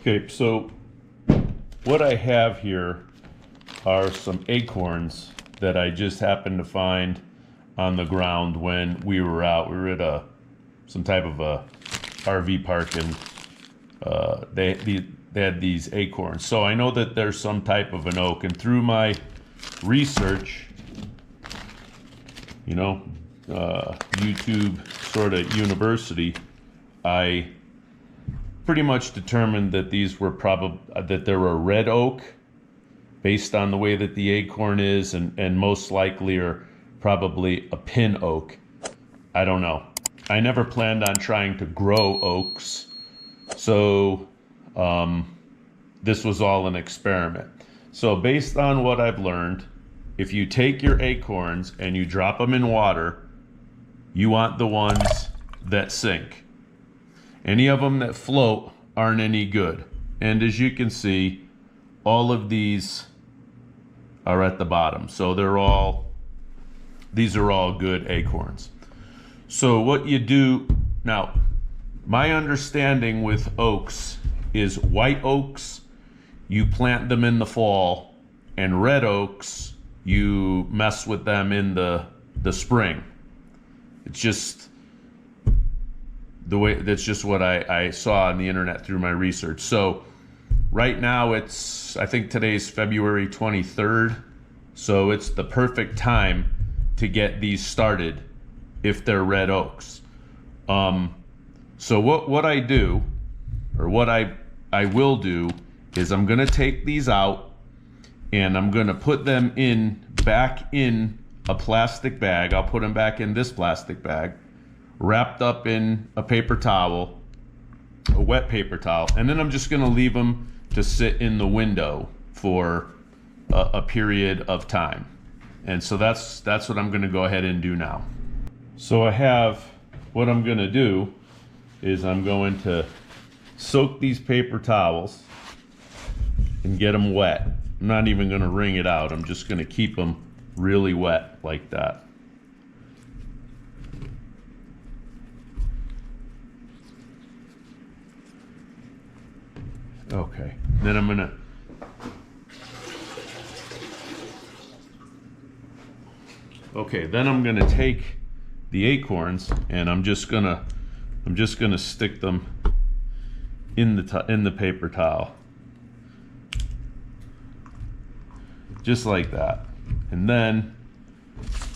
Okay, so what I have here are some acorns that I just happened to find on the ground when we were out. We were at some type of a RV park, and they had these acorns. So I know that there's some type of an oak, and through my research, YouTube sort of university, I pretty much determined that these were that they were a red oak based on the way that the acorn is, and most likely are probably a pin oak. I don't know. I never planned on trying to grow oaks, so this was all an experiment. So based on what I've learned, if you take your acorns and you drop them in water, you want the ones that sink. Any of them that float aren't any good. And as you can see, all of these are at the bottom. So these are all good acorns. So what you do, now, my understanding with oaks is white oaks, you plant them in the fall, and red oaks, you mess with them in the spring. It's just that's just what I saw on the internet through my research. So right now I think today's February 23rd. So it's the perfect time to get these started if they're red oaks. So what I do, or what I will do, is I'm gonna take these out and I'm gonna put them back in a plastic bag. I'll put them back in this plastic bag, wrapped up in a paper towel, a wet paper towel, and then I'm just gonna leave them to sit in the window for a period of time. And so that's what I'm gonna go ahead and do now. So what I'm gonna do is I'm going to soak these paper towels and get them wet. I'm not even gonna wring it out. I'm just gonna keep them really wet like that. Okay, then I'm gonna take the acorns and I'm just gonna stick them in the paper towel, just like that. And then,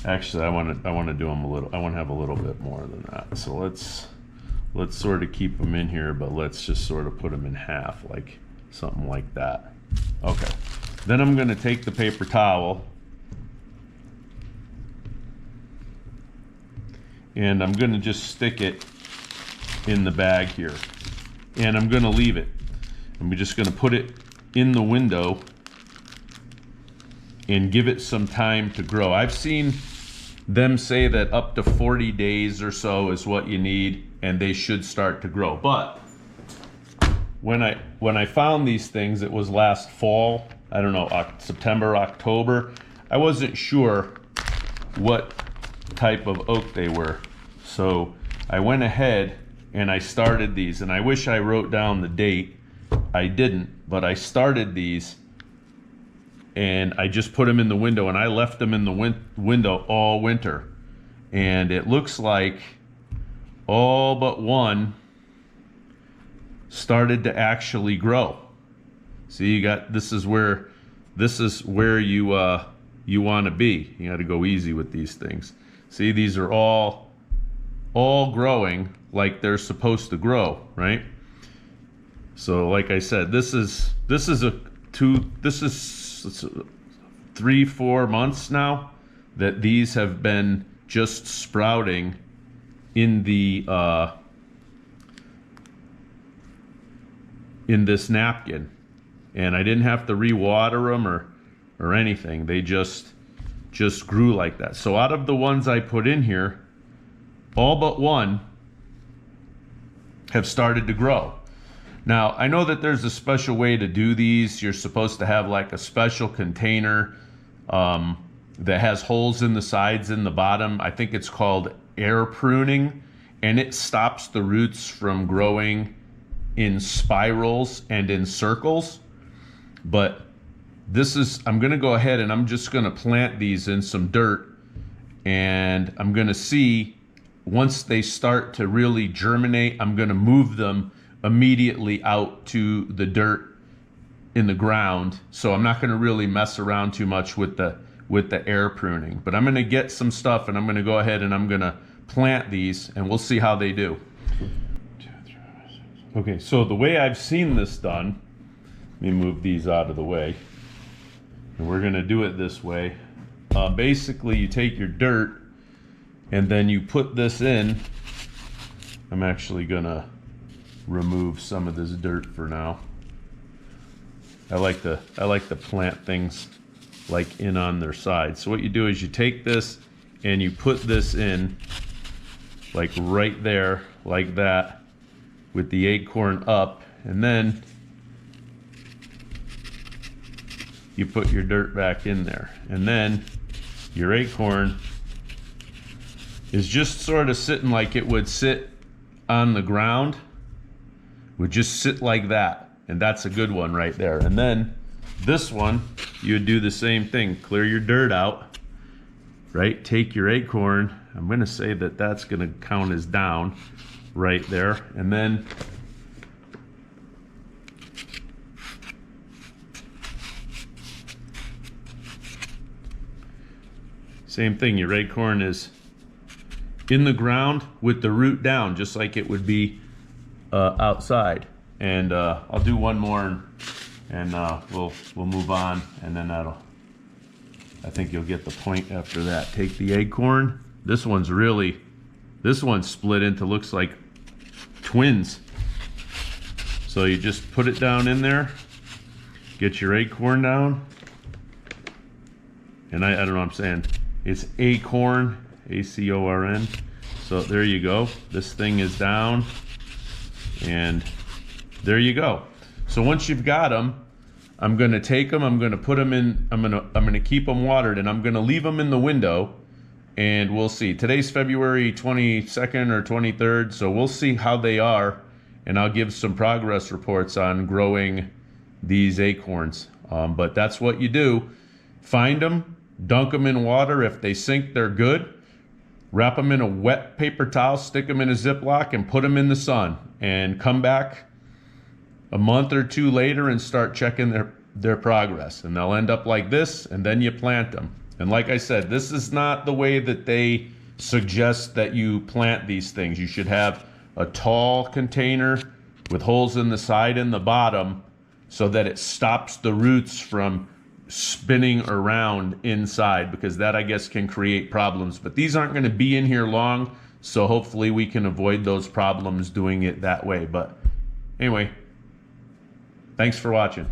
actually, I want to do them I want to have a little bit more than that. So let's sort of keep them in here, but let's just sort of put them in half, like something like that. Okay. Then I'm going to take the paper towel and I'm going to just stick it in the bag here. And I'm going to leave it. And we're just going to put it in the window and give it some time to grow. I've seen them say that up to 40 days or so is what you need, and they should start to grow. But when I found these things, it was last fall, I don't know, September, October. I wasn't sure what type of oak they were. So I went ahead and I started these, and I wish I wrote down the date. I didn't, but I started these and I just put them in the window, and I left them in the window all winter. And it looks like all but one started to actually grow. See, this is where you want to be. You got to go easy with these things. See, these are all growing like they're supposed to grow, right? So like I said, this is 3-4 months now that these have been just sprouting in this napkin, and I didn't have to re-water them or anything. They just grew like that. So out of the ones I put in here, all but one have started to grow. Now, I know that there's a special way to do these. You're supposed to have like a special container that has holes in the sides and the bottom. I think it's called air pruning, and it stops the roots from growing in spirals and in circles. But I'm gonna go ahead and I'm just gonna plant these in some dirt, and I'm gonna see once they start to really germinate, I'm gonna move them immediately out to the dirt in the ground. So I'm not gonna really mess around too much with the air pruning, but I'm gonna get some stuff and I'm gonna go ahead and I'm gonna plant these and we'll see how they do. Okay, so the way I've seen this done, let me move these out of the way. And we're gonna do it this way. Basically, you take your dirt and then you put this in. I'm actually gonna remove some of this dirt for now. I like to plant things like in on their side. So what you do is you take this and you put this in like right there, like that, with the acorn up, and then you put your dirt back in there, and then your acorn is just sort of sitting like it would sit on the ground, would just sit like that, and that's a good one right there. And then this one, you would do the same thing, clear your dirt out, right? Take your acorn, I'm gonna say that that's gonna count as down right there, and then same thing, your acorn is in the ground with the root down, just like it would be outside. And I'll do one more and we'll move on, and then I think you'll get the point after that. Take the acorn. This one's split into, looks like twins. So you just put it down in there, get your acorn down, and I don't know what I'm saying. It's acorn, A-C-O-R-N. So there you go. This thing is down, and there you go. So once you've got them, I'm gonna take them, I'm gonna put them in, I'm gonna keep them watered, and I'm gonna leave them in the window, and we'll see. Today's February 22nd or 23rd, so we'll see how they are, and I'll give some progress reports on growing these acorns. But that's what you do. Find them, dunk them in water. If they sink, they're good. Wrap them in a wet paper towel, stick them in a Ziploc, and put them in the sun, and come back a month or two later and start checking their progress, and they'll end up like this, and then you plant them. And like I said, this is not the way that they suggest that you plant these things. You should have a tall container with holes in the side and the bottom so that it stops the roots from spinning around inside, because that, I guess, can create problems. But these aren't going to be in here long, so hopefully we can avoid those problems doing it that way. But anyway, thanks for watching.